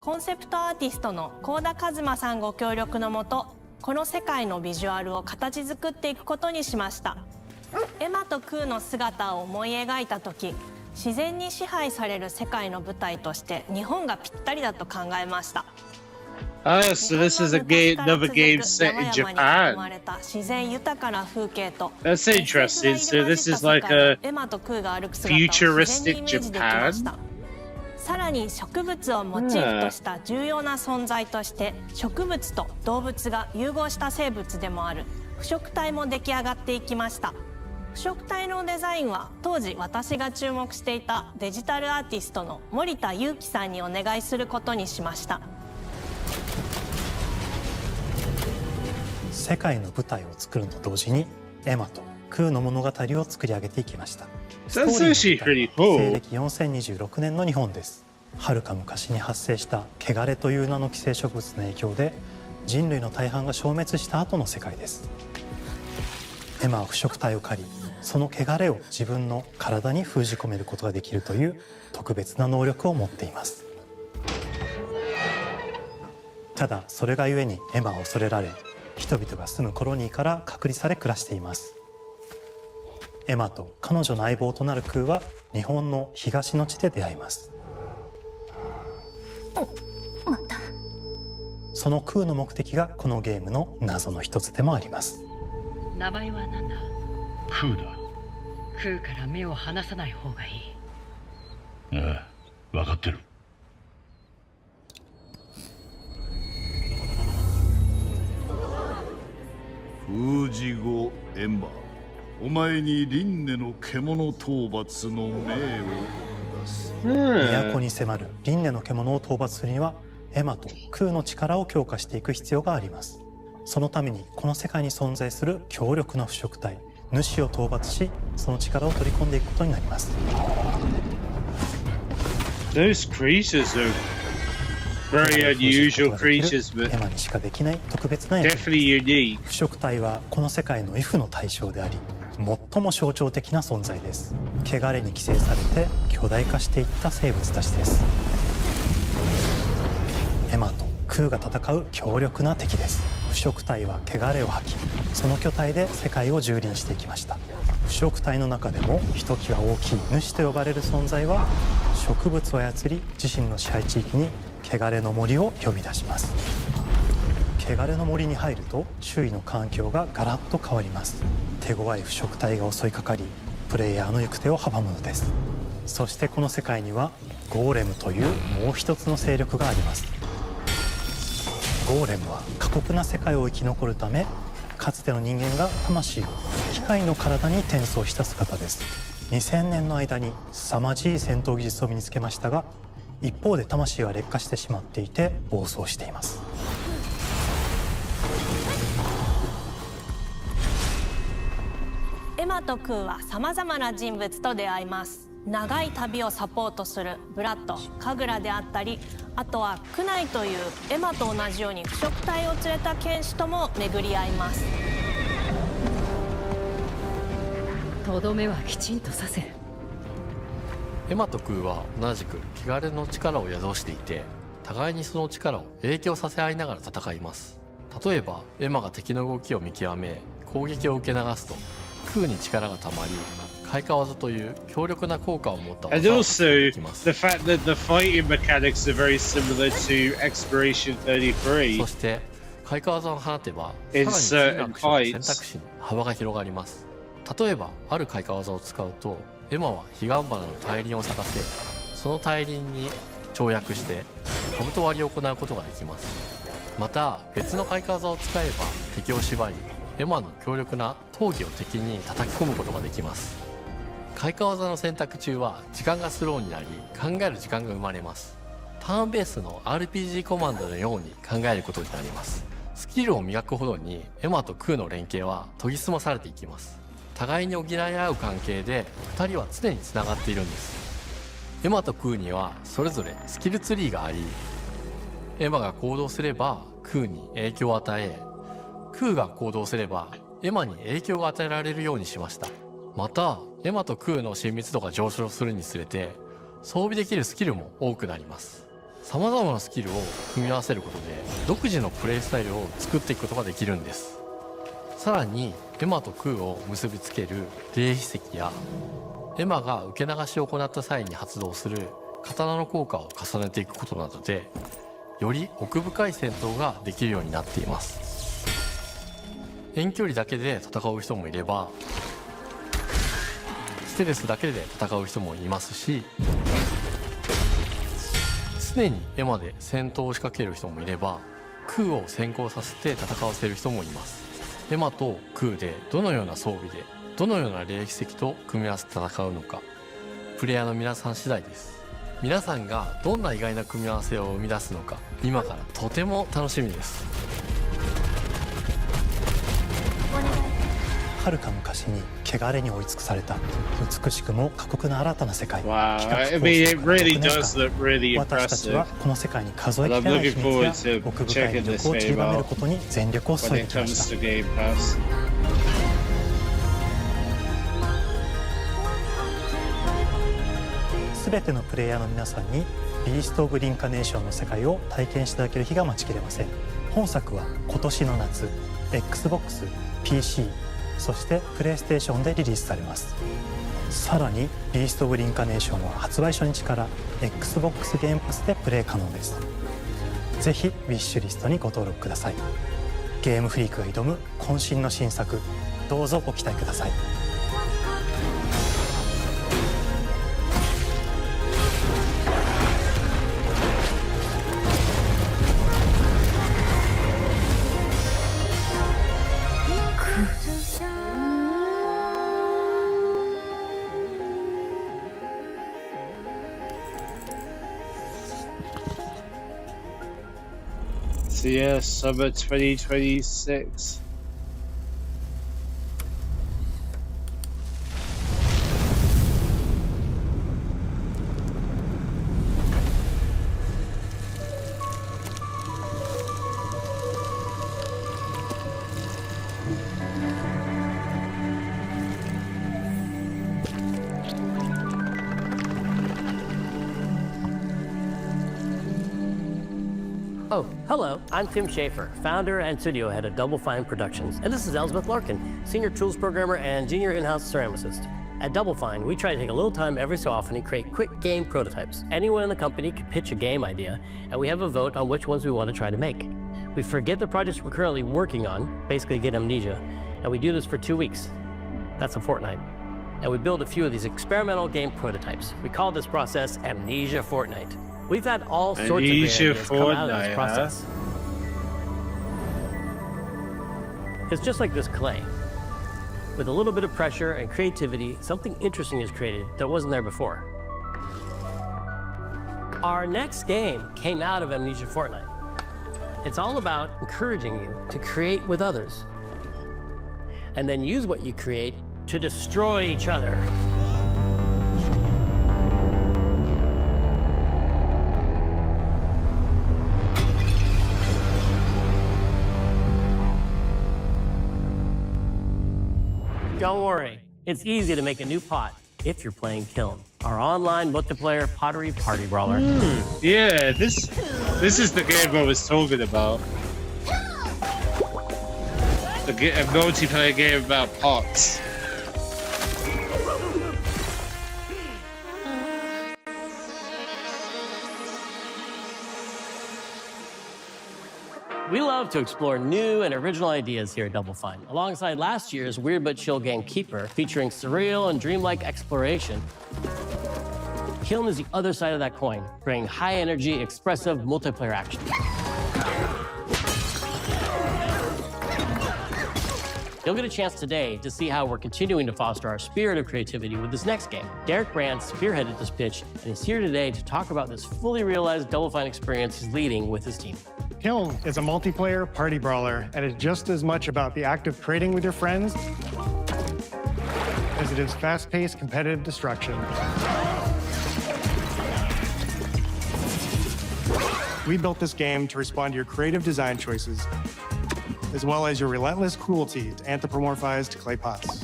コンセプトアーティストの幸田一馬さんご協力のもと、この世界のビジュアルを形作っていくことにしました。エマとクーの姿を思い描いた時、自然に支配される世界の舞台として日本がぴったりだと考えました。Oh, so this is another game set in Japan. 自然豊かな風景と That's interesting. So this is like a エマとクーが歩く姿を自然にイメージできました。さらに植物をモチーフとした重要な存在として植物と動物が融合した生物でもある腐食体も出来上がっていきました。腐食体のデザインは当時私が注目していたデジタルアーティストの森田裕樹さんにお願いすることにしました。世界の舞台を作ると同時にエマとクーの物語を作り上げていきました。That's actually pretty cool. 西暦4026年の日本です。はるか昔に発生した汚れという名の寄生植物の影響で人類の大半が消滅した後の世界です。エマは腐食体を狩り、その汚れを自分の体に封じ込めることができるという特別な能力を持っています。ただそれがゆえにエマは恐れられ、人々が住むコロニーから隔離され暮らしています。エマと彼女の相棒となるクーは日本の東の地で出会います。またそのクーの目的がこのゲームの謎の一つでもあります。名前は何だ？クーだ。クーから目を離さない方がいい。ああ、分かってる。封じ後エマ、お前に輪廻の獣討伐の命を出す。都に迫る輪廻の獣を討伐するにはエマとクーの力を強化していく必要があります。そのためにこの世界に存在する強力な腐食体主を討伐し、その力を取り込んでいくことになります。 Those creatures are very unusual creatures, but エマにしかできない特別な役割。 definitely unique. 腐食体はこの世界の F の対象であり、最も象徴的な存在です。汚れに寄生されて巨大化していった生物たちです。エマとクーが戦う強力な敵です。腐食体は汚れを吐き、その巨体で世界を蹂躙していきました。腐食体の中でもひときわ大きい主と呼ばれる存在は、植物を操り自身の支配地域に汚れの森を呼び出します。汚れの森に入ると周囲の環境がガラッと変わります。手強い腐食体が襲いかかり、プレイヤーの行く手を阻むのです。そしてこの世界にはゴーレムというもう一つの勢力があります。ゴーレムは過酷な世界を生き残るため、かつての人間が魂を機械の体に転送した姿です。2000年の間に凄まじい戦闘技術を身につけましたが、一方で魂は劣化してしまっていて暴走しています。エマとクーはさまざまな人物と出会います。長い旅をサポートするブラッド、カグラであったり、あとはクナイというエマと同じように腐食体を連れた剣士とも巡り合います。とどめはきちんとさせる。エマとクーは同じく汚れの力を宿していて、互いにその力を影響させ合いながら戦います。例えばエマが敵の動きを見極め攻撃を受け流すと、クーに力がたまり開花技という強力な効果を持った And 技を発 also, 揮できます。 the fact that the fighting mechanics are very similar to Exploration そ33. して開花技を放てばさら In に次の certain アクションの fights. 選択肢に幅が広がります。例えばある開花技を使うと、エマは彼岸花の大輪を咲かせ、その大輪に跳躍して兜割りを行うことができます。また別の開花技を使えば敵を縛り、エマの強力な闘技を敵に叩き込むことができます。開花技の選択中は時間がスローになり、考える時間が生まれます。ターンベースの RPG コマンドのように考えることになります。スキルを磨くほどにエマとクーの連携は研ぎ澄まされていきます。互いに補い合う関係で2人は常につながっているんです。エマとクーにはそれぞれスキルツリーがあり、エマが行動すればクーに影響を与え、クーが行動すればエマに影響が与えられるようにしました。またエマとクーの親密度が上昇するにつれて装備できるスキルも多くなります。さまざまなスキルを組み合わせることで独自のプレイスタイルを作っていくことができるんです。さらにエマとクーを結びつける霊秘石やエマが受け流しを行った際に発動する刀の効果を重ねていくことなどでより奥深い戦闘ができるようになっています。遠距離だけで戦う人もいればステルスだけで戦う人もいますし、常にエマで戦闘を仕掛ける人もいればクーを先行させて戦わせる人もいます。エマとクーでどのような装備でどのような霊秘石と組み合わせて戦うのか、プレイヤーの皆さん次第です。皆さんがどんな意外な組み合わせを生み出すのか今からとても楽しみです。遥か昔に汚れに追い尽くされた美しくも過酷な新たな世界。 Wow, 企画 I 構 mean, 想 it から really 6年 does look really 間、私たちは impressive この世界に数えき But れ I'm ない looking 秘密 forward や to 奥深い checking 魅 this 力を散り game ばめる out ことに全力を注 when いで it きまし comes た。 to Game Pass. すべてのプレイヤーの皆さんにビースト・オブ・リンカネーションの世界を体験していただける日が待ちきれません。本作は今年の夏 XBOX、PC、そしてプレイステーションでリリースされます。さらにビースト・オブ・リンカネーションは発売初日から XBOX ゲームパスでプレイ可能です。ぜひウィッシュリストにご登録ください。ゲームフリークが挑む渾身の新作、どうぞご期待ください。So yeah, summer 2026. Oh, hello. I'm Tim Schafer, founder and studio head of Double Fine Productions. And this is Elsbeth Larkin, senior tools programmer and junior in-house ceramicist. At Double Fine, we try to take a little time every so often and create quick game prototypes. Anyone in the company can pitch a game idea, and we have a vote on which ones we want to try to make. We forget the projects we're currently working on, basically get amnesia, and we do this for 2 weeks. That's a fortnight. And we build a few of these experimental game prototypes. We call this process Amnesia Fortnight. We've had all sorts of great Amnesia ideas come out of Fortnight, this process. It's just like this clay. With a little bit of pressure and creativity, something interesting is created that wasn't there before. Our next game came out of Amnesia Fortnight. It's all about encouraging you to create with others, and then use what you create to destroy each other. Don't worry, it's easy to make a new pot if you're playing Kiln, our online multiplayer pottery party brawler. Yeah, this is the game I was talking about. A multiplayer game about pots. We love to explore new and original ideas here at Double Fine. Alongside last year's Weird But Chill game Keeper, featuring surreal and dreamlike exploration, Kiln is the other side of that coin, bringing high-energy, expressive multiplayer action. You'll get a chance today to see how we're continuing to foster our spirit of creativity with this next game. Derek Brand spearheaded this pitch, and is here today to talk about this fully realized Double Fine experience he's leading with his team. Kiln is a multiplayer party brawler and is just as much about the act of trading with your friends as it is fast-paced competitive destruction. We built this game to respond to your creative design choices, as well as your relentless cruelty to anthropomorphized clay pots.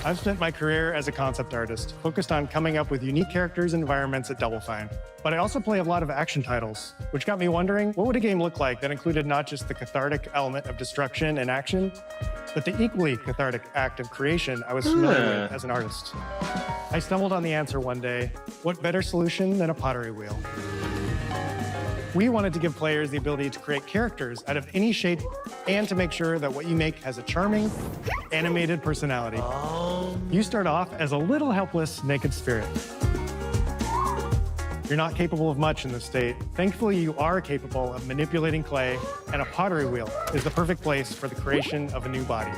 I've spent my career as a concept artist, focused on coming up with unique characters and environments at Double Fine. But I also play a lot of action titles, which got me wondering, what would a game look like that included not just the cathartic element of destruction and action, but the equally cathartic act of creation I was familiar with as an artist? I stumbled on the answer one day. What better solution than a pottery wheel? We wanted to give players the ability to create characters out of any shape and to make sure that what you make has a charming, animated personality. You start off as a little helpless, naked spirit. You're not capable of much in this state. Thankfully, you are capable of manipulating clay, and a pottery wheel is the perfect place for the creation of a new body.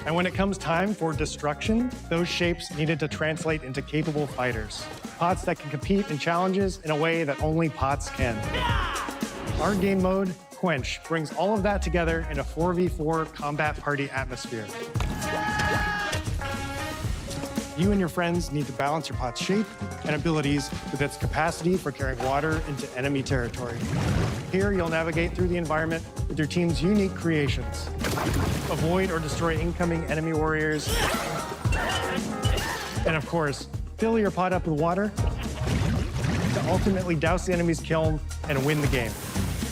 And when it comes time for destruction, those shapes needed to translate into capable fighters. Pots that can compete in challenges in a way that only pots can. Our game mode, Quench, brings all of that together in a 4v4 combat party atmosphere. You and your friends need to balance your pot's shape and abilities with its capacity for carrying water into enemy territory. Here, you'll navigate through the environment with your team's unique creations. Avoid or destroy incoming enemy warriors. And of course, fill your pot up with water to ultimately douse the enemy's kiln and win the game.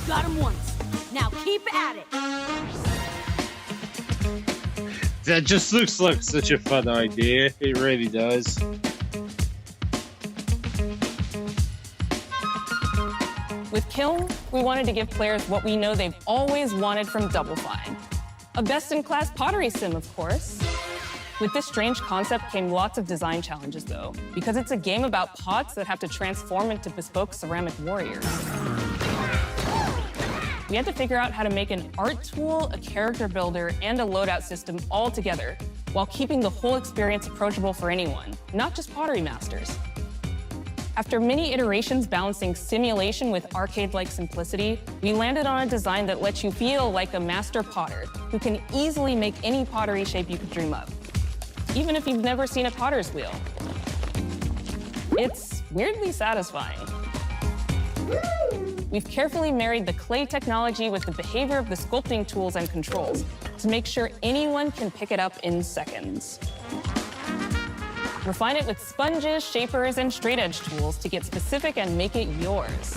Got him once. Now keep at it. That just looks like such a fun idea. It really does. With Kiln, we wanted to give players what we know they've always wanted from Double Fine. A best-in-class pottery sim, of course. With this strange concept came lots of design challenges, though, because it's a game about pots that have to transform into bespoke ceramic warriors. We had to figure out how to make an art tool, a character builder, and a loadout system all together, while keeping the whole experience approachable for anyone, not just pottery masters. After many iterations balancing simulation with arcade-like simplicity, we landed on a design that lets you feel like a master potter who can easily make any pottery shape you could dream of, even if you've never seen a potter's wheel. It's weirdly satisfying. We've carefully married the clay technology with the behavior of the sculpting tools and controls to make sure anyone can pick it up in seconds. Refine it with sponges, shapers, and straight edge tools to get specific and make it yours.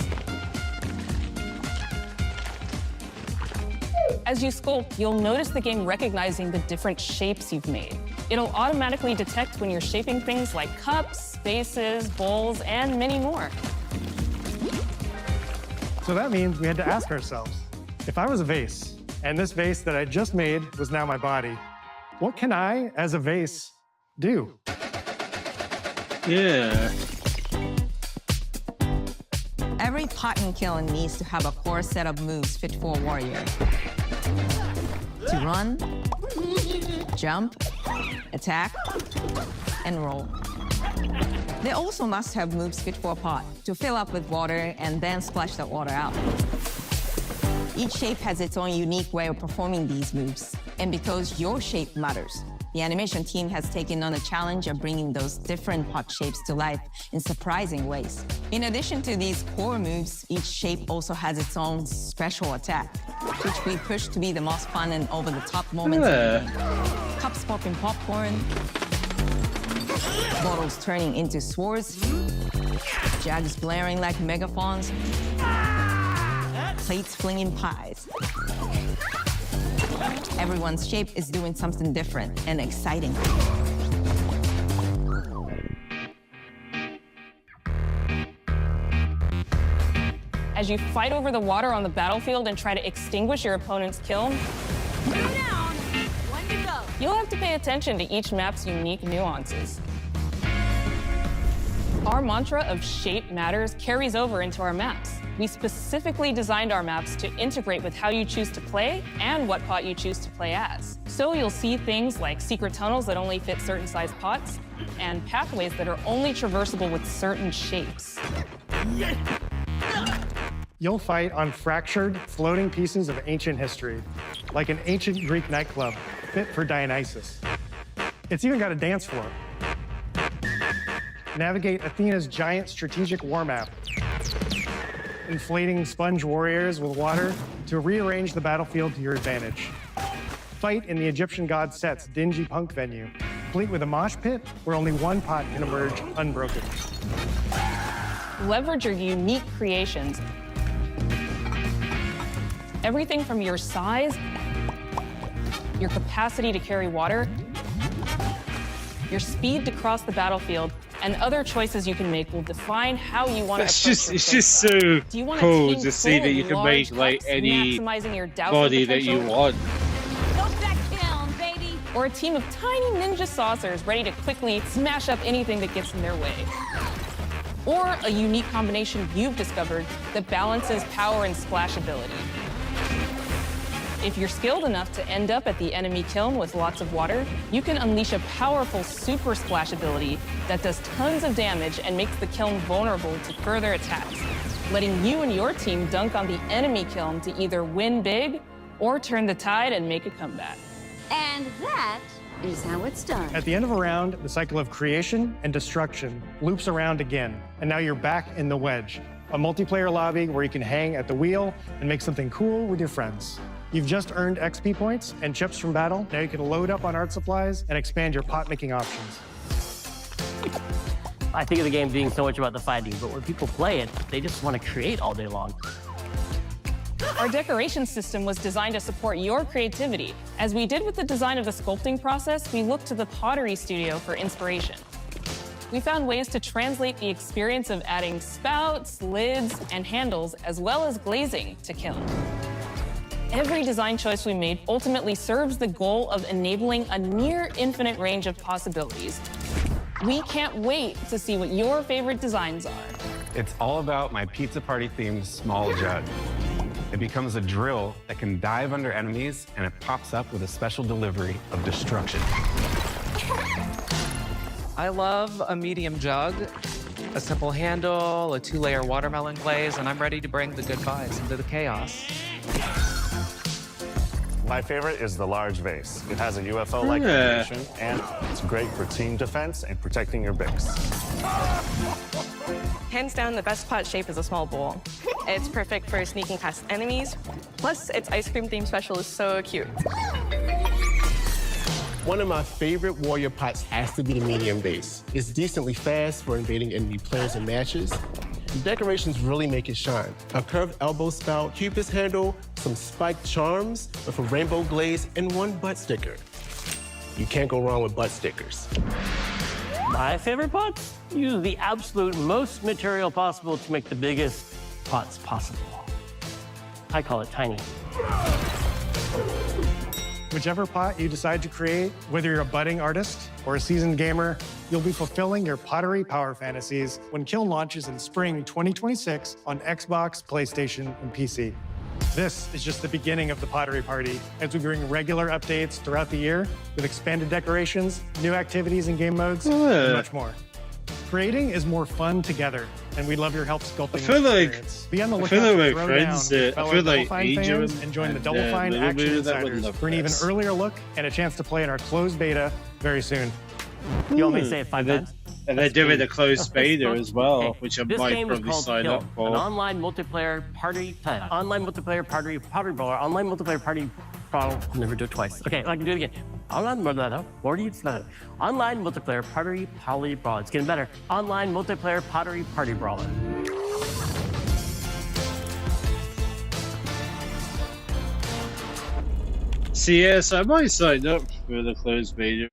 As you sculpt, you'll notice the game recognizing the different shapes you've made. It'll automatically detect when you're shaping things like cups, vases, bowls, and many more. So that means we had to ask ourselves, if I was a vase, and this vase that I just made was now my body, what can I, as a vase, do? Yeah. Every pot and kiln needs to have a core set of moves fit for a warrior. To run, jump, attack, and roll. They also must have moves fit for a pot to fill up with water and then splash that water out. Each shape has its own unique way of performing these moves. And because your shape matters, the animation team has taken on the challenge of bringing those different pot shapes to life in surprising ways. In addition to these core moves, each shape also has its own special attack, which we push to be the most fun and over-the-top moments. Cups popping popcorn, bottles turning into swords, jugs blaring like megaphones, plates flinging pies. Everyone's shape is doing something different and exciting. As you fight over the water on the battlefield and try to extinguish your opponent's kiln, you'll have to pay attention to each map's unique nuances. Our mantra of shape matters carries over into our maps. We specifically designed our maps to integrate with how you choose to play and what pot you choose to play as. So you'll see things like secret tunnels that only fit certain size pots and pathways that are only traversable with certain shapes. You'll fight on fractured, floating pieces of ancient history, like an ancient Greek nightclub fit for Dionysus. It's even got a dance floor. Navigate Athena's giant strategic war map, inflating sponge warriors with water to rearrange the battlefield to your advantage. fight in the Egyptian god Set's dingy punk venue, complete with a mosh pit where only one pot can emerge unbroken. Leverage your unique creations. Everything from your size, your capacity to carry water, your speed to cross the battlefield, and other choices you can make will define how you want to approach your It's just so Do you want a cool team to see full that of you can large make like cups, any maximizing your dousing body that you potential? want. Go back down, baby! Or a team of tiny ninja saucers ready to quickly smash up anything that gets in their way. Or a unique combination you've discovered that balances power and splashability. If you're skilled enough to end up at the enemy kiln with lots of water, you can unleash a powerful super splash ability that does tons of damage and makes the kiln vulnerable to further attacks, letting you and your team dunk on the enemy kiln to either win big or turn the tide and make a comeback. And that is how it's done. At the end of a round, the cycle of creation and destruction loops around again, and now you're back in the wedge, a multiplayer lobby where you can hang at the wheel and make something cool with your friends. You've just earned XP points and chips from battle. Now you can load up on art supplies and expand your pot-making options. I think of the game being so much about the fighting, but when people play it, they just want to create all day long. Our decoration system was designed to support your creativity. As we did with the design of the sculpting process, we looked to the Pottery Studio for inspiration. We found ways to translate the experience of adding spouts, lids, and handles, as well as glazing to kiln. Every design choice we made ultimately serves the goal of enabling a near infinite range of possibilities. We can't wait to see what your favorite designs are. It's all about my pizza party themed small jug. It becomes a drill that can dive under enemies, and it pops up with a special delivery of destruction. I love a medium jug, a simple handle, a 2-layer watermelon glaze, and I'm ready to bring the good vibes into the chaos. My favorite is the large vase. It has a UFO-like animation, and it's great for team defense and protecting your Bix. Hands down, the best pot shape is a small bowl. It's perfect for sneaking past enemies. Plus, its ice cream theme special is so cute. One of my favorite warrior pots has to be the medium base. It's decently fast for invading enemy players and matches. The decorations really make it shine. A curved elbow spout, Cupid's handle, some spiked charms with a rainbow glaze, and one butt sticker. You can't go wrong with butt stickers. My favorite pots use the absolute most material possible to make the biggest pots possible. I call it tiny. Whichever pot you decide to create, whether you're a budding artist or a seasoned gamer, you'll be fulfilling your pottery power fantasies when Kiln launches in spring 2026 on Xbox, PlayStation, and PC. This is just the beginning of the Pottery Party as we bring regular updates throughout the year with expanded decorations, new activities and game modes, and much more. Creating is more fun together, and we'd love your help sculpting experience. Be on the lookout for Throwdown with fellow Double Fine fans and join the Double Fine Action Insiders for an even earlier look and a chance to play in our closed beta very soon. You want me to say it 5 times? And they're doing a closed beta as well, which I This might game is probably called sign Kill, up for. An online multiplayer pottery brawler, online multiplayer party brawler. I'll never do it twice. Okay, I can do it again. Online multiplayer pottery brawler. It's getting better. Online multiplayer pottery party brawler. So yes, I might sign up for the closed beta.